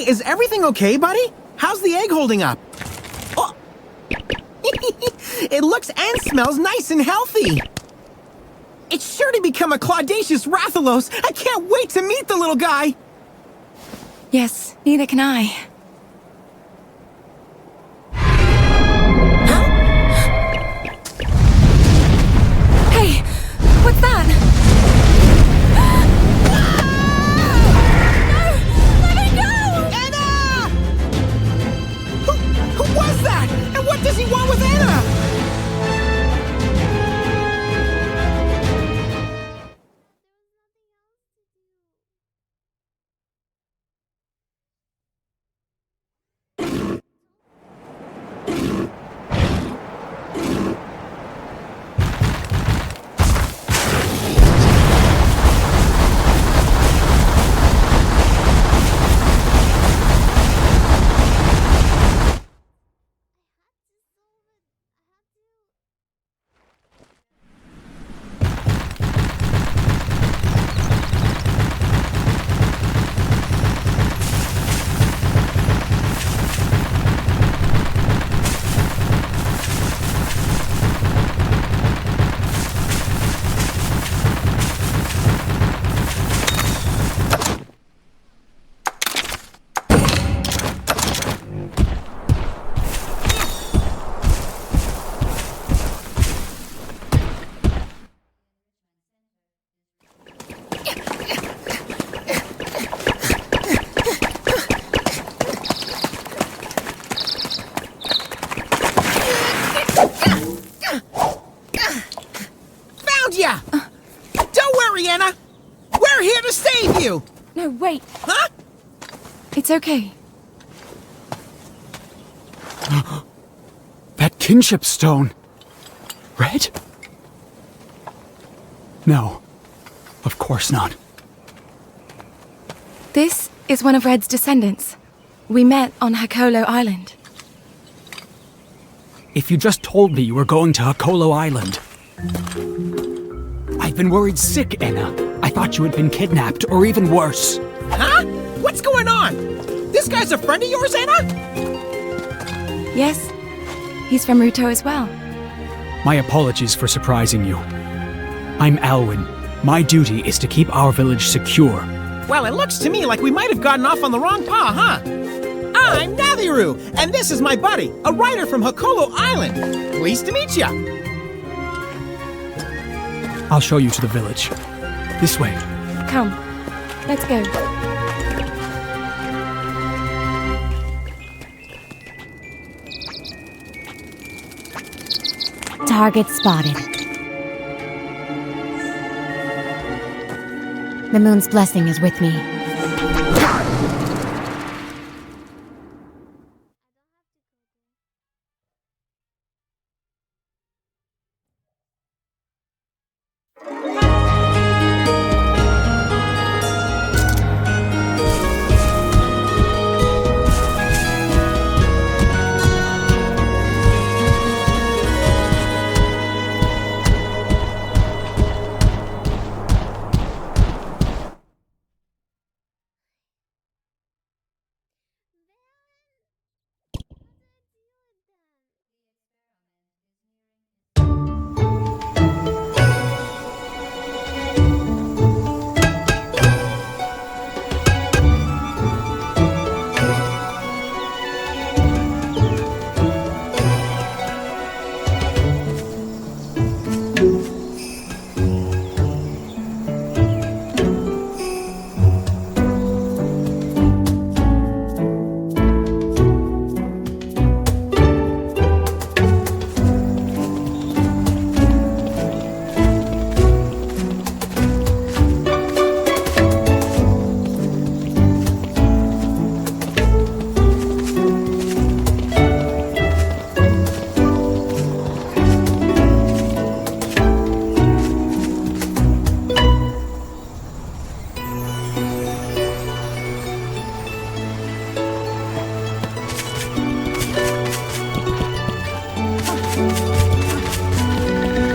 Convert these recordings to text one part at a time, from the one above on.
is everything okay, buddy? How's the egg holding up? Oh. It looks and smells nice and healthy. It's sure to become a Claudacious Rathalos. I can't wait to meet the little guy. Yes, neither can I. Hey, what's that? Who was that? And what does he want with Anna? Don't worry, Anna. We're here to save you. No, wait. Huh? It's okay. That kinship stone. Red? No. Of course not. This is one of Red's descendants. We met on Hakolo Island. If you just told me you were going to Hakolo Island. I've been worried sick, Anna. I thought you had been kidnapped, or even worse. Huh? What's going on? This guy's a friend of yours, Anna? Yes, he's from Ruto as well. My apologies for surprising you. I'm Alwyn. My duty is to keep our village secure. Well, it looks to me like we might have gotten off on the wrong paw, huh? I'm Nathiru, and this is my buddy, a writer from Hakolo Island. Pleased to meet ya. I'll show you to the village. This way. Come, let's go. Target spotted. The moon's blessing is with me.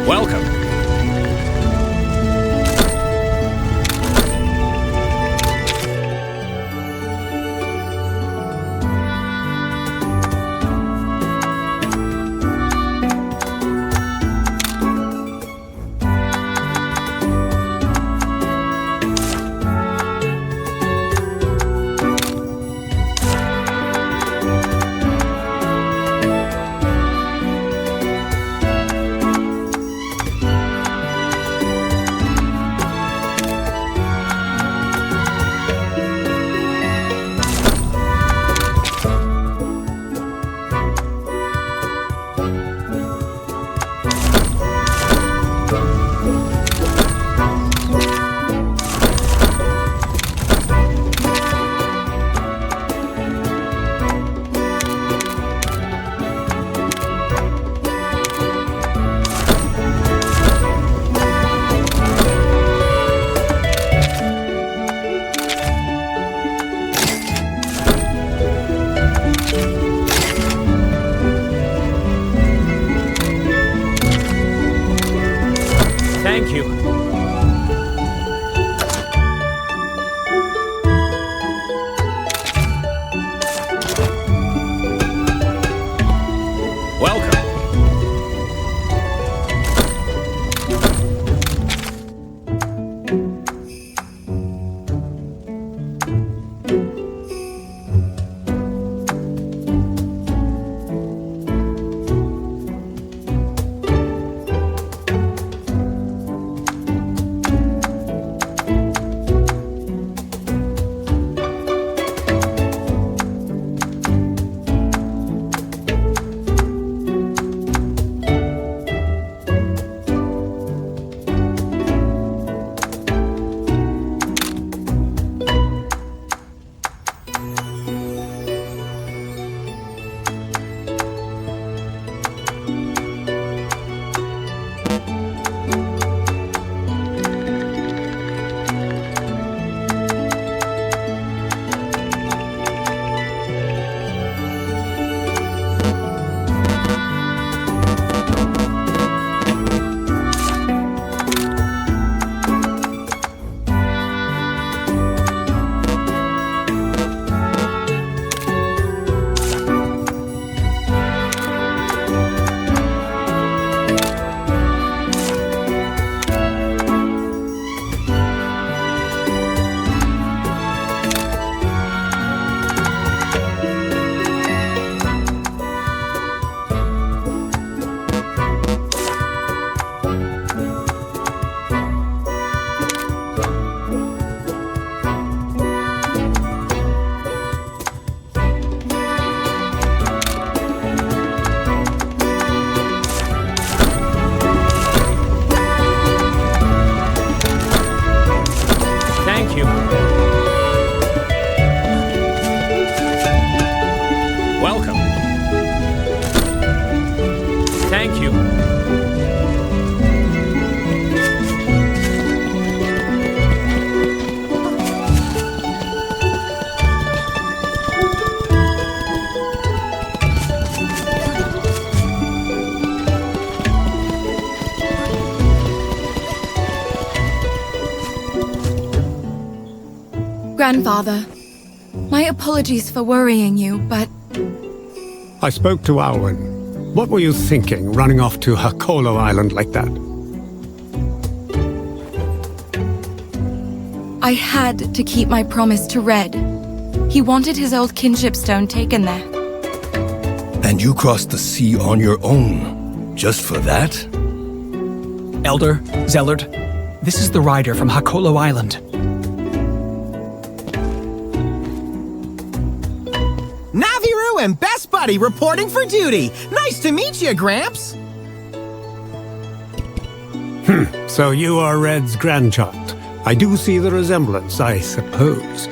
Welcome. Thank you. Welcome. Thank you. Welcome. Thank you. Grandfather, my apologies for worrying you, but I spoke to Alwyn. What were you thinking, running off to Hakolo Island like that? I had to keep my promise to Red. He wanted his old kinship stone taken there. And you crossed the sea on your own, just for that? Elder, Zellard, this is the rider from Hakolo Island. Naviru and Best Buddy reporting for duty. Nice to meet you, Gramps. So you are Red's grandchild. I do see the resemblance, I suppose.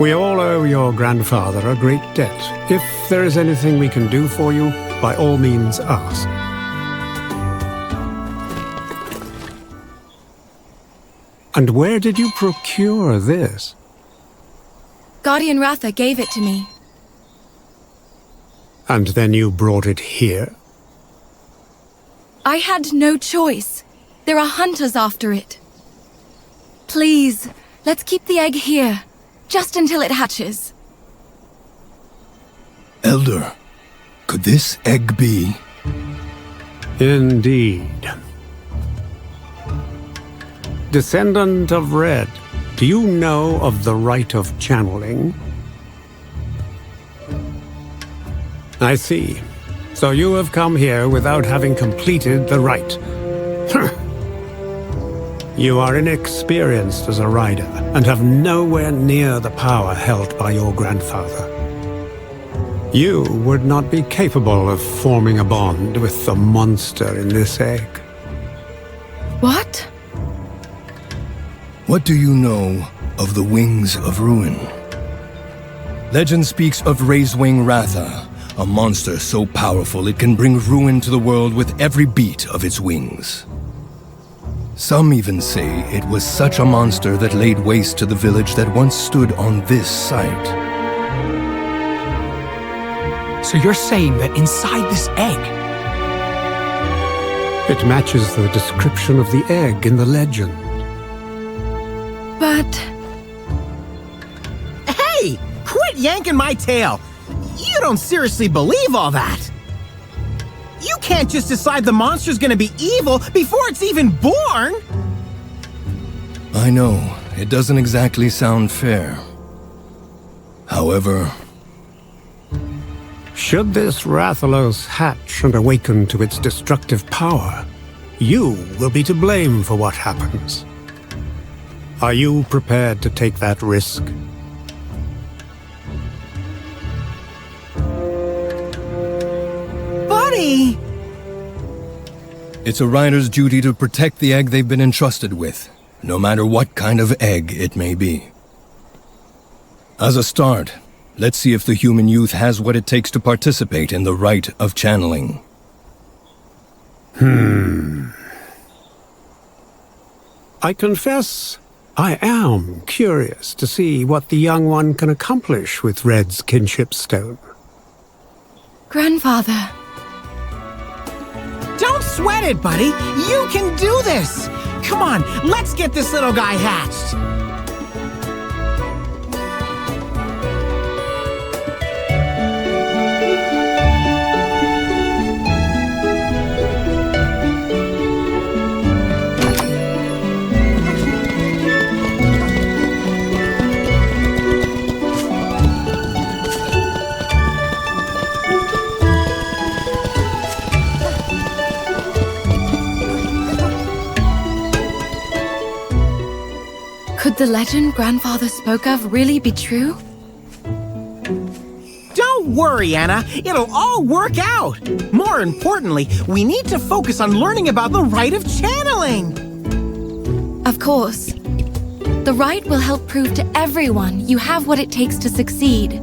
We all owe your grandfather a great debt. If there is anything we can do for you, by all means ask. And where did you procure this? Guardian Ratha gave it to me. And then you brought it here? I had no choice. There are hunters after it. Please, let's keep the egg here, just until it hatches. Elder, could this egg be? Indeed. Descendant of Red, do you know of the rite of channeling? I see. So you have come here without having completed the rite. You are inexperienced as a rider, and have nowhere near the power held by your grandfather. You would not be capable of forming a bond with the monster in this egg. What? What do you know of the Wings of Ruin? Legend speaks of Raisewing Ratha, a monster so powerful it can bring ruin to the world with every beat of its wings. Some even say it was such a monster that laid waste to the village that once stood on this site. So you're saying that inside this egg, It matches the description of the egg in the legend. But Hey! Quit yanking my tail! You don't seriously believe all that! You can't just decide the monster's gonna be evil before it's even born! I know, it doesn't exactly sound fair. However, Should this Rathalos hatch and awaken to its destructive power, you will be to blame for what happens. Are you prepared to take that risk? Buddy! it's a rider's duty to protect the egg they've been entrusted with, no matter what kind of egg it may be. As a start, let's see if the human youth has what it takes to participate in the rite of channeling. I confess, I am curious to see what the young one can accomplish with Red's kinship stone. Grandfather, Don't sweat it, buddy! You can do this! Come on, let's get this little guy hatched! could the legend Grandfather spoke of really be true? Don't worry, Anna. It'll all work out. More importantly, we need to focus on learning about the rite of channeling. Of course. The rite will help prove to everyone you have what it takes to succeed.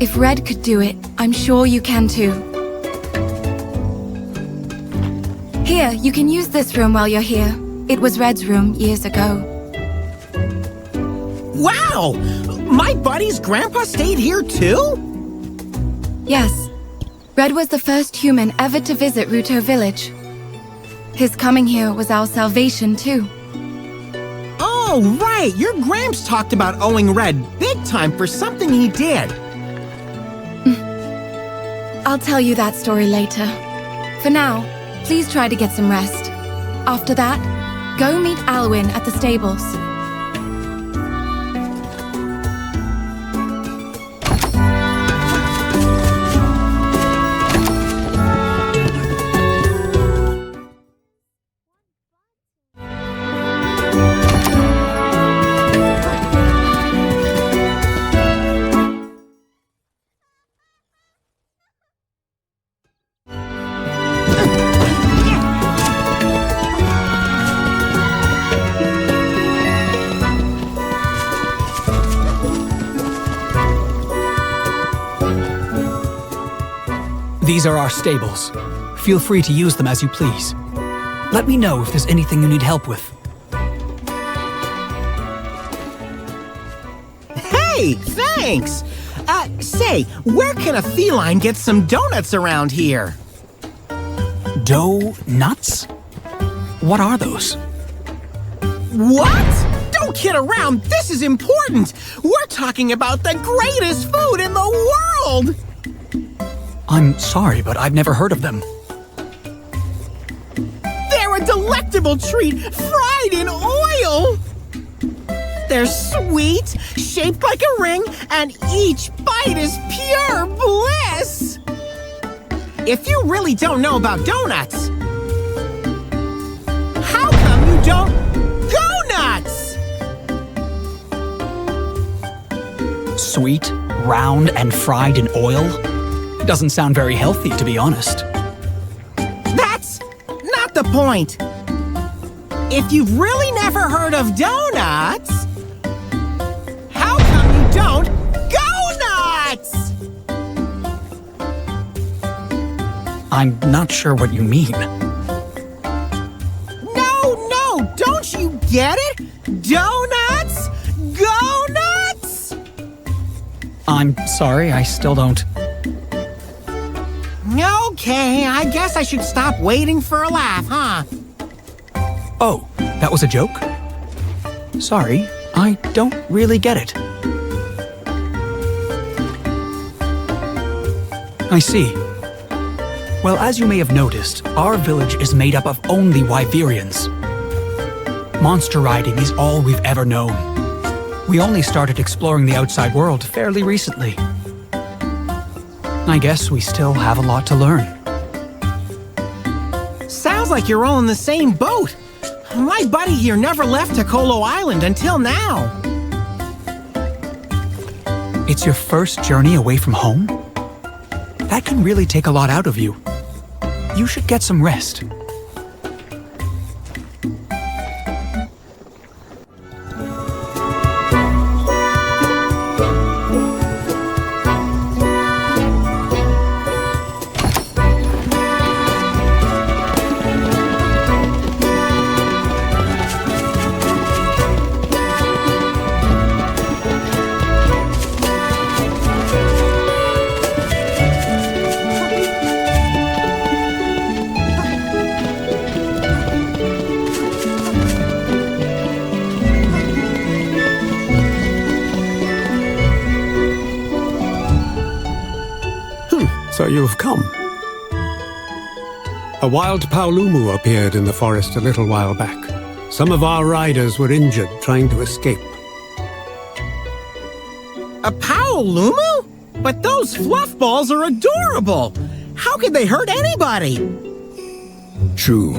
If Red could do it, I'm sure you can too. Here, you can use this room while you're here. It was Red's room years ago. Wow! My buddy's grandpa stayed here too? Yes. Red was the first human ever to visit Ruto village. His coming here was our salvation too. Oh, right! Your Gramps talked about owing Red big time for something he did. I'll tell you that story later. For now, please try to get some rest. After that, go meet Alwyn at the stables. These are our stables. Feel free to use them as you please. Let me know if there's anything you need help with. Hey, thanks! Say, where can a feline get some donuts around here? Dough nuts? What are those? What? Don't kid around, this is important! We're talking about the greatest food in the world! I'm sorry, but I've never heard of them. They're a delectable treat, fried in oil! They're sweet, shaped like a ring, and each bite is pure bliss! If you really don't know about donuts, how come you don't go nuts? Sweet, round, and fried in oil? Doesn't sound very healthy, to be honest. That's not the point. If you've really never heard of donuts, how come you don't go nuts? I'm not sure what you mean. No, don't you get it? Donuts? Go nuts? I'm sorry, I still don't. Okay, I guess I should stop waiting for a laugh, huh? Oh, that was a joke? Sorry, I don't really get it. I see. Well, as you may have noticed, our village is made up of only Wyverians. Monster riding is all we've ever known. We only started exploring the outside world fairly recently. I guess we still have a lot to learn. Sounds like you're all in the same boat. My buddy here never left Tokolo Island until now. It's your first journey away from home? That can really take a lot out of you. You should get some rest. So you've come. A wild Paolumu appeared in the forest a little while back. Some of our riders were injured trying to escape. A Paolumu? But those fluff balls are adorable! How could they hurt anybody? True.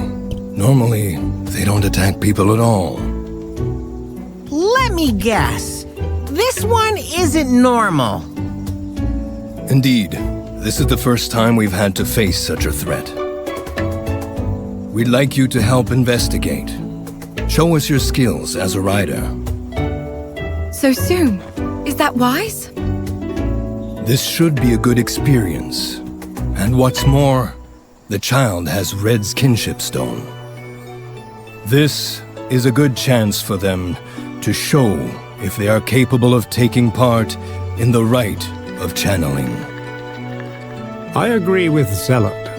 Normally, they don't attack people at all. Let me guess. This one isn't normal. Indeed, this is the first time we've had to face such a threat. We'd like you to help investigate. Show us your skills as a rider. So soon? Is that wise? This should be a good experience. And what's more, the child has Red's kinship stone. This is a good chance for them to show if they are capable of taking part in the rite of channeling. I agree with Zealot.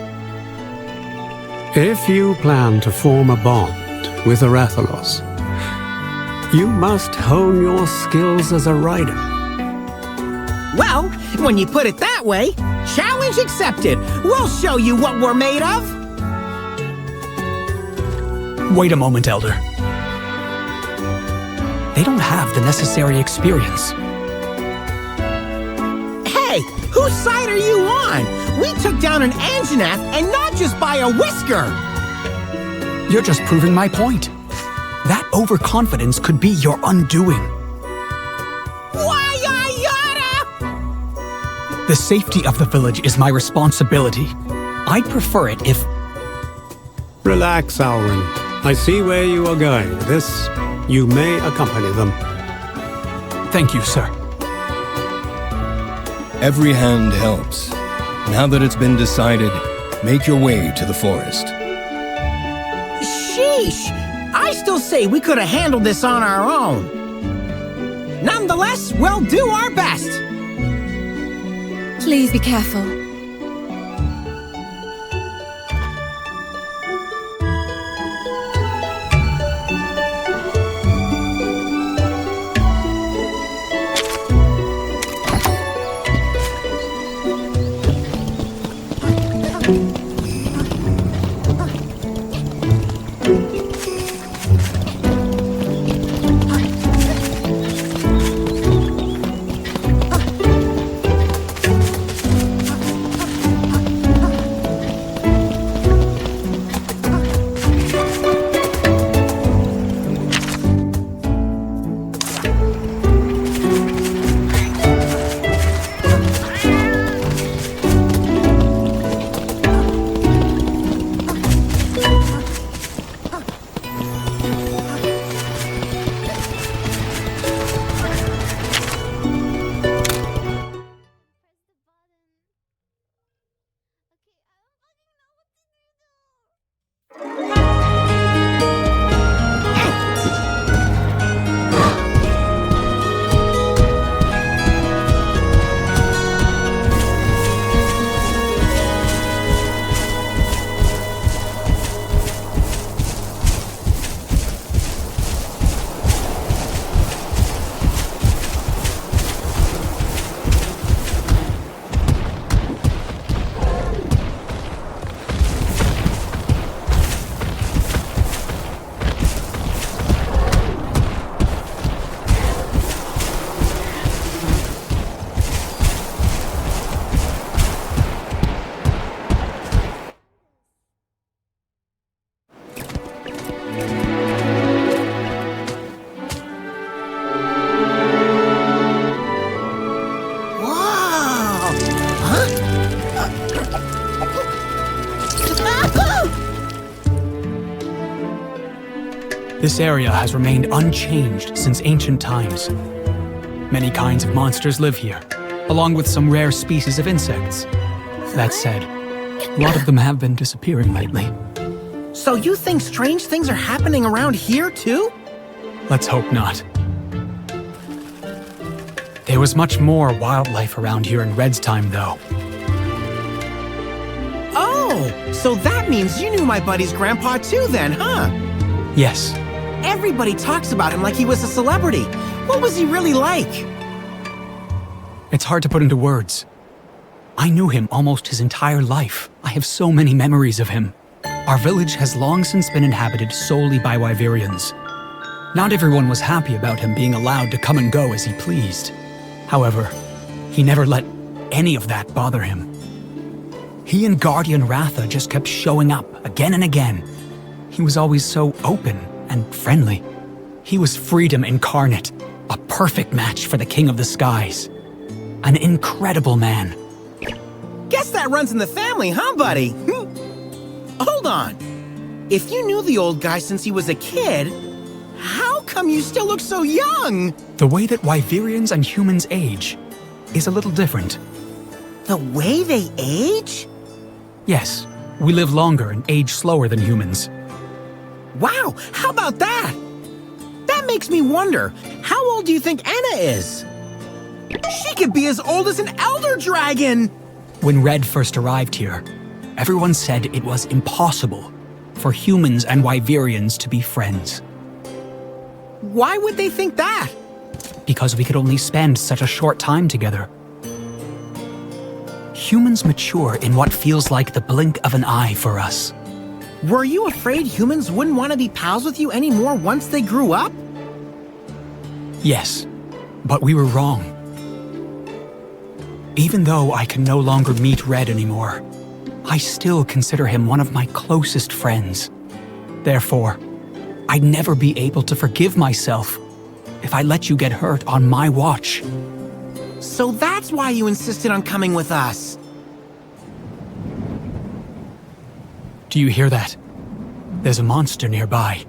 If you plan to form a bond with Arathalos, you must hone your skills as a rider. Well, when you put it that way, challenge accepted. We'll show you what we're made of. Wait a moment, Elder. They don't have the necessary experience. Hey, whose side are you on? We took down an Anjanath and not just by a whisker. You're just proving my point. That overconfidence could be your undoing. The safety of the village is my responsibility. I'd prefer it if... Relax, Alwyn. I see where you are going. This, you may accompany them. Thank you, sir. Every hand helps. Now that it's been decided, make your way to the forest. Sheesh! I still say we could have handled this on our own. Nonetheless, we'll do our best. Please be careful. This area has remained unchanged since ancient times. Many kinds of monsters live here, along with some rare species of insects. That said, a lot of them have been disappearing lately. So you think strange things are happening around here too? Let's hope not. There was much more wildlife around here in Red's time, though. Oh, so that means you knew my buddy's grandpa too then, huh? Yes, Everybody talks about him like he was a celebrity. What was he really like? it's hard to put into words. I knew him almost his entire life. I have so many memories of him. Our village has long since been inhabited solely by Wyverians. Not everyone was happy about him being allowed to come and go as he pleased. However, he never let any of that bother him. He and Guardian Ratha just kept showing up again and again. He was always so open and friendly. He was freedom incarnate, a perfect match for the King of the Skies. An incredible man. Guess that runs in the family, huh, buddy? Hold on. If you knew the old guy since he was a kid, how come you still look so young? The way that Wyverians and humans age is a little different. The way they age? Yes, we live longer and age slower than humans. Wow, how about that? That makes me wonder, how old do you think Anna is? She could be as old as an elder dragon! When Red first arrived here, everyone said it was impossible for humans and Wyverians to be friends. Why would they think that? Because we could only spend such a short time together. Humans mature in what feels like the blink of an eye for us. Were you afraid humans wouldn't want to be pals with you anymore once they grew up? Yes, but we were wrong. Even though I can no longer meet Red anymore, I still consider him one of my closest friends. Therefore, I'd never be able to forgive myself if I let you get hurt on my watch. So that's why you insisted on coming with us. Do you hear that? There's a monster nearby.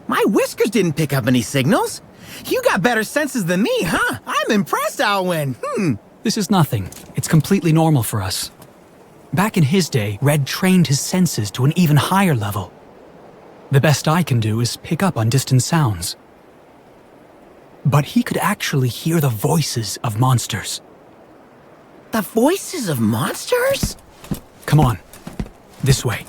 My whiskers didn't pick up any signals. You got better senses than me, huh? I'm impressed, Alwyn. This is nothing. It's completely normal for us. Back in his day, Red trained his senses to an even higher level. The best I can do is pick up on distant sounds. But he could actually hear the voices of monsters. The voices of monsters? Come on. This way.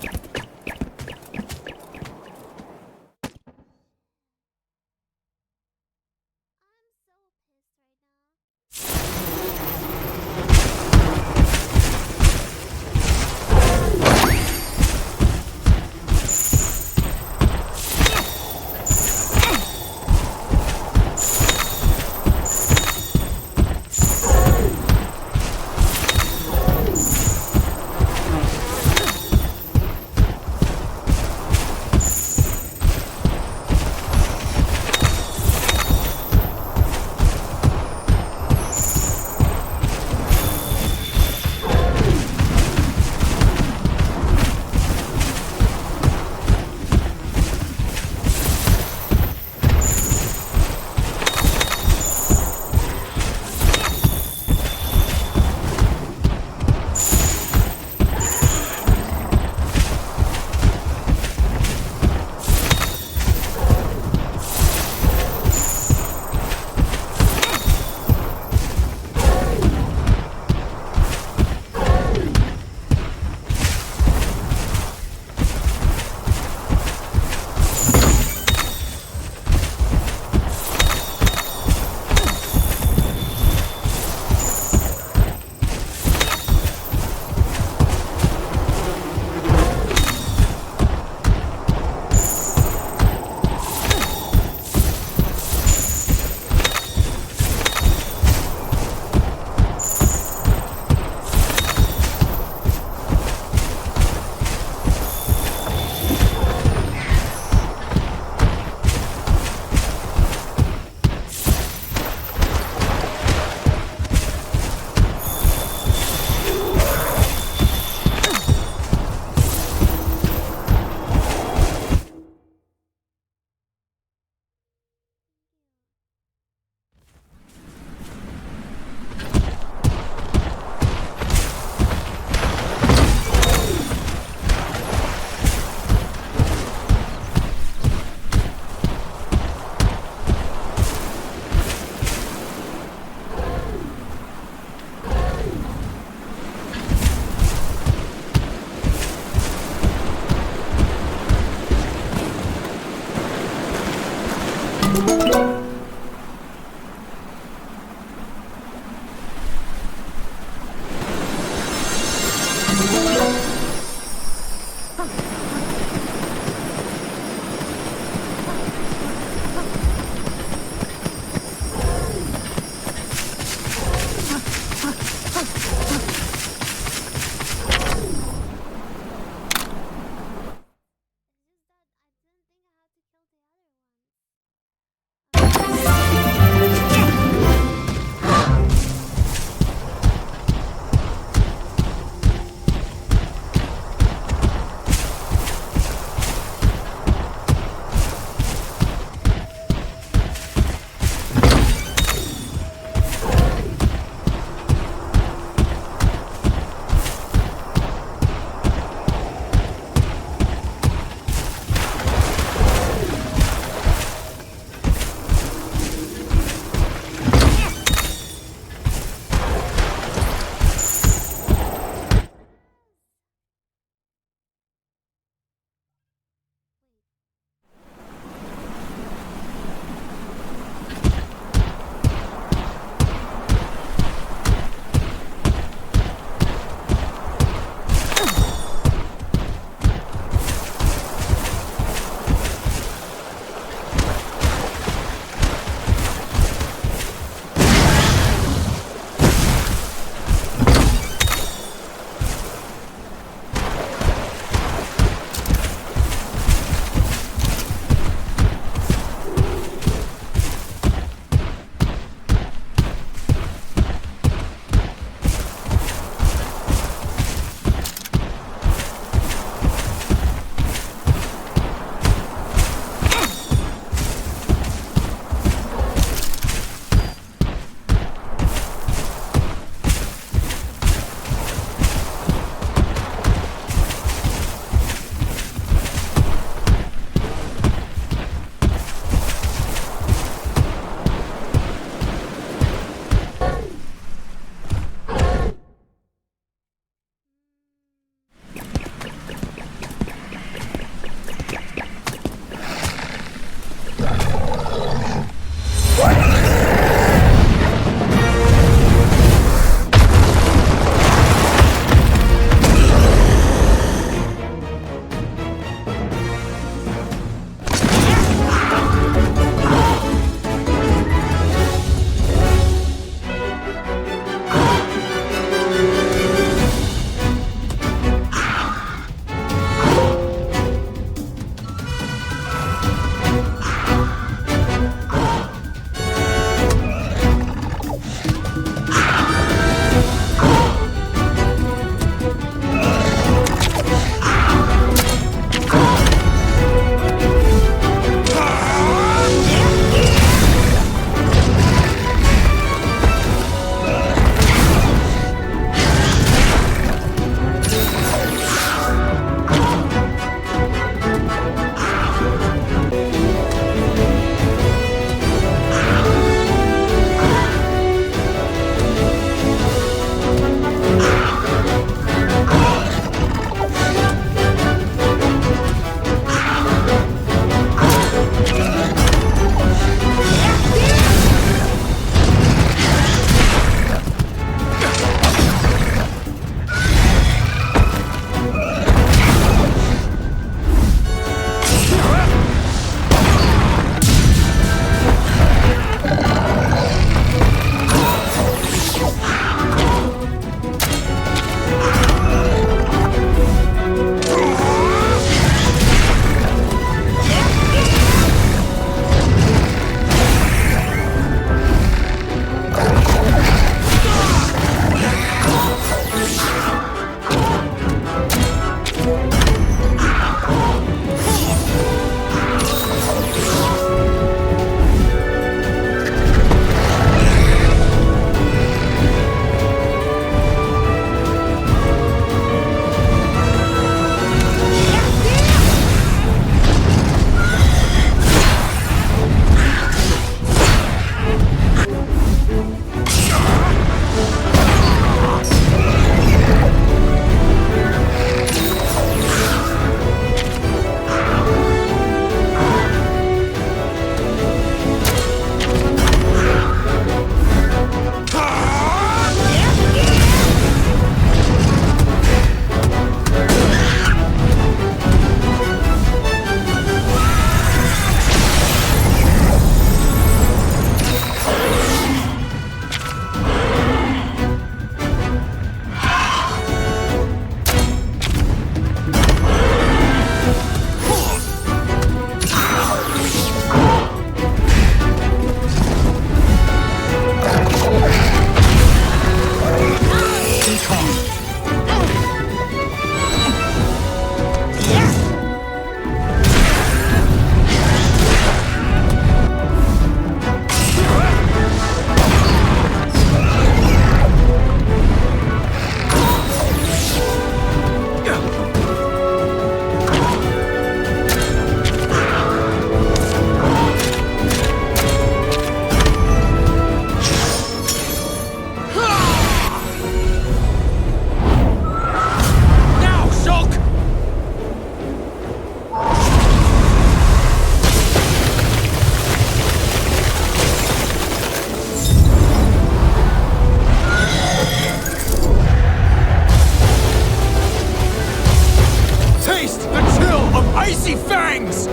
Icy fangs!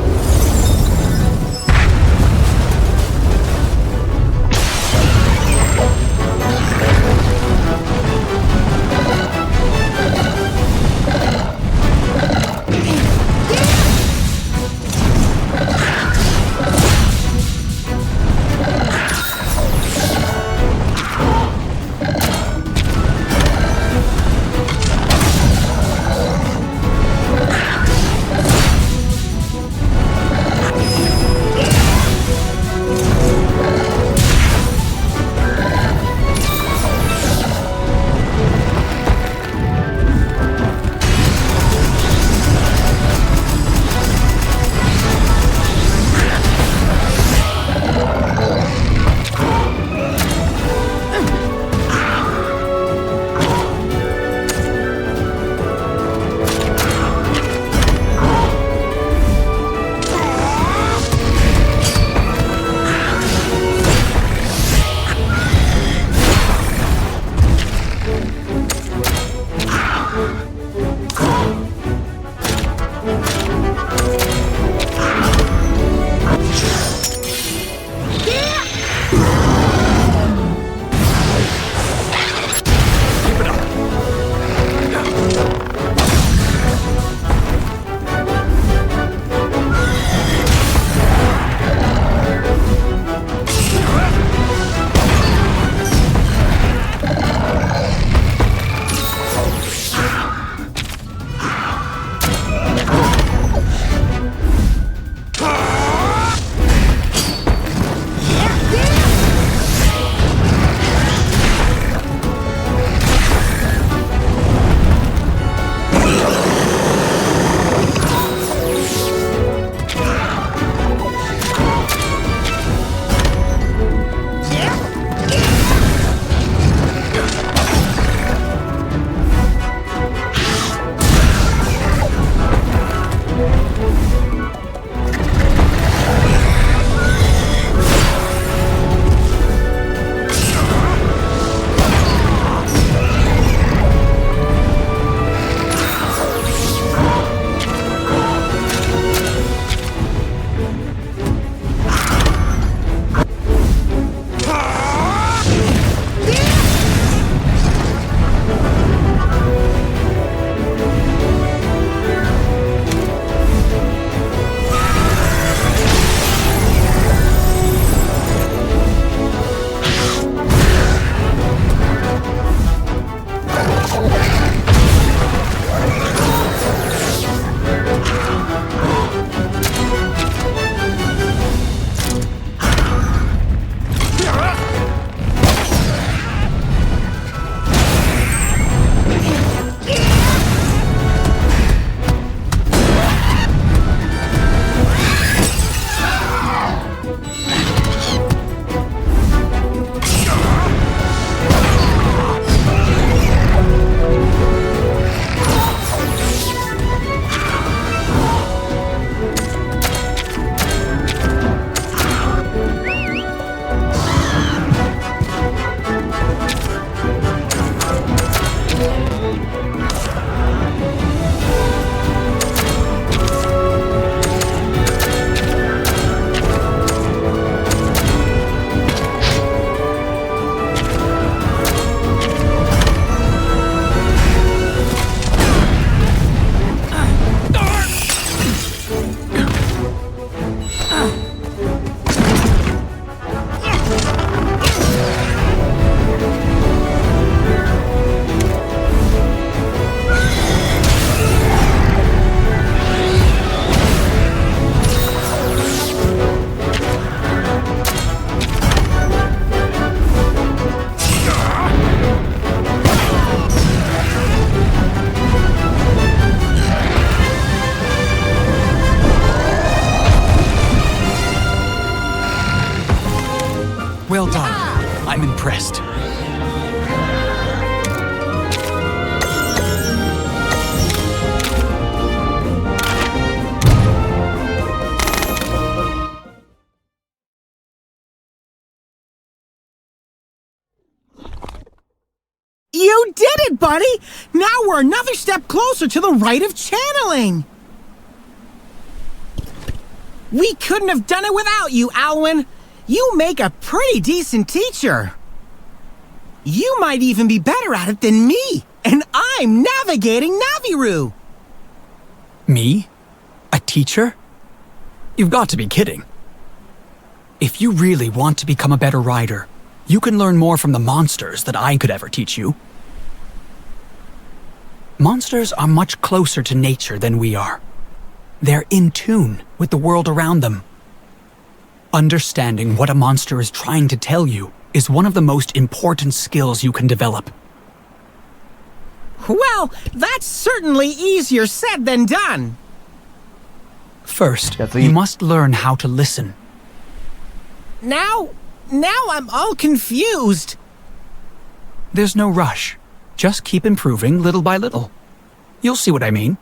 Well done. I'm impressed. You did it, buddy! Now we're another step closer to the rite of channeling! We couldn't have done it without you, Alwyn. You make a pretty decent teacher. You might even be better at it than me, and I'm navigating Naviru. Me? A teacher? You've got to be kidding. If you really want to become a better rider, you can learn more from the monsters than I could ever teach you. Monsters are much closer to nature than we are. They're in tune with the world around them. Understanding what a monster is trying to tell you is one of the most important skills you can develop. Well, that's certainly easier said than done. First, you must learn how to listen. Now I'm all confused. There's no rush. Just keep improving little by little. You'll see what I mean.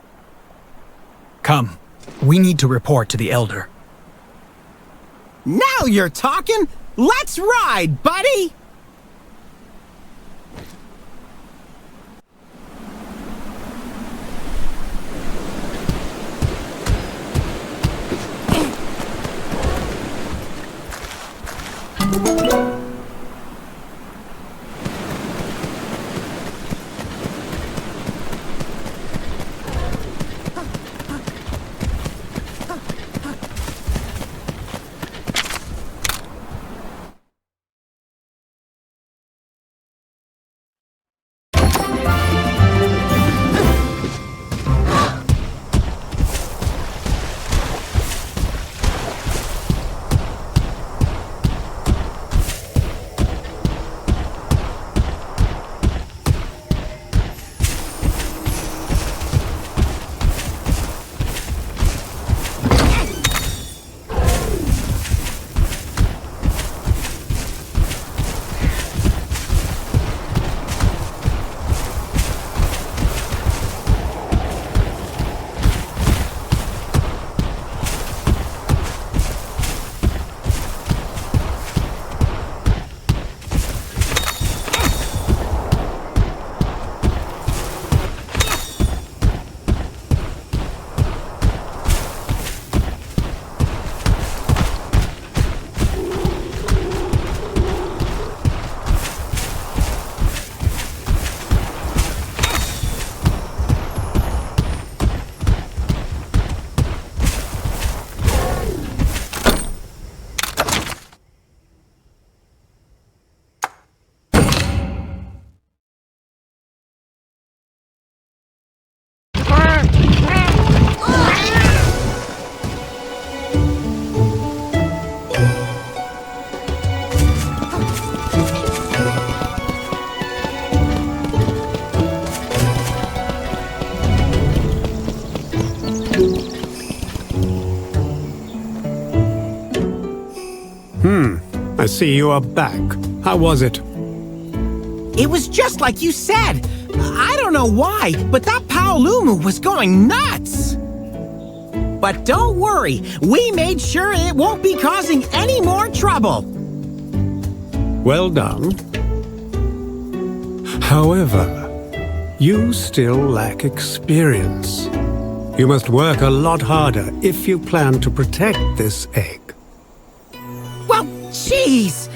Come, we need to report to the Elder. Now you're talking. Let's ride, buddy! I see you are back. How was it? It was just like you said. I don't know why, but that Paolumu was going nuts. But don't worry, we made sure it won't be causing any more trouble. Well done. However, you still lack experience. You must work a lot harder if you plan to protect this egg. Well, jeez.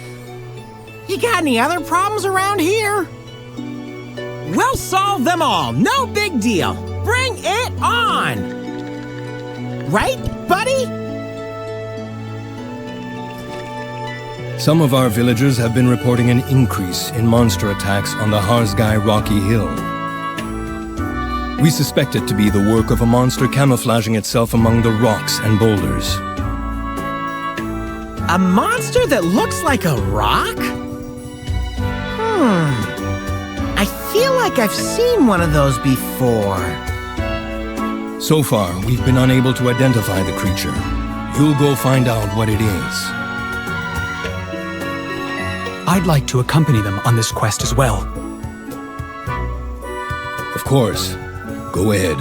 You got any other problems around here? We'll solve them all. No big deal. Bring it on. Right, buddy? Some of our villagers have been reporting an increase in monster attacks on the Harzgai Rocky Hill. We suspect it to be the work of a monster camouflaging itself among the rocks and boulders. A monster that looks like a rock? I feel like I've seen one of those before. So far, we've been unable to identify the creature. You'll go find out what it is. I'd like to accompany them on this quest as well. Of course. Go ahead.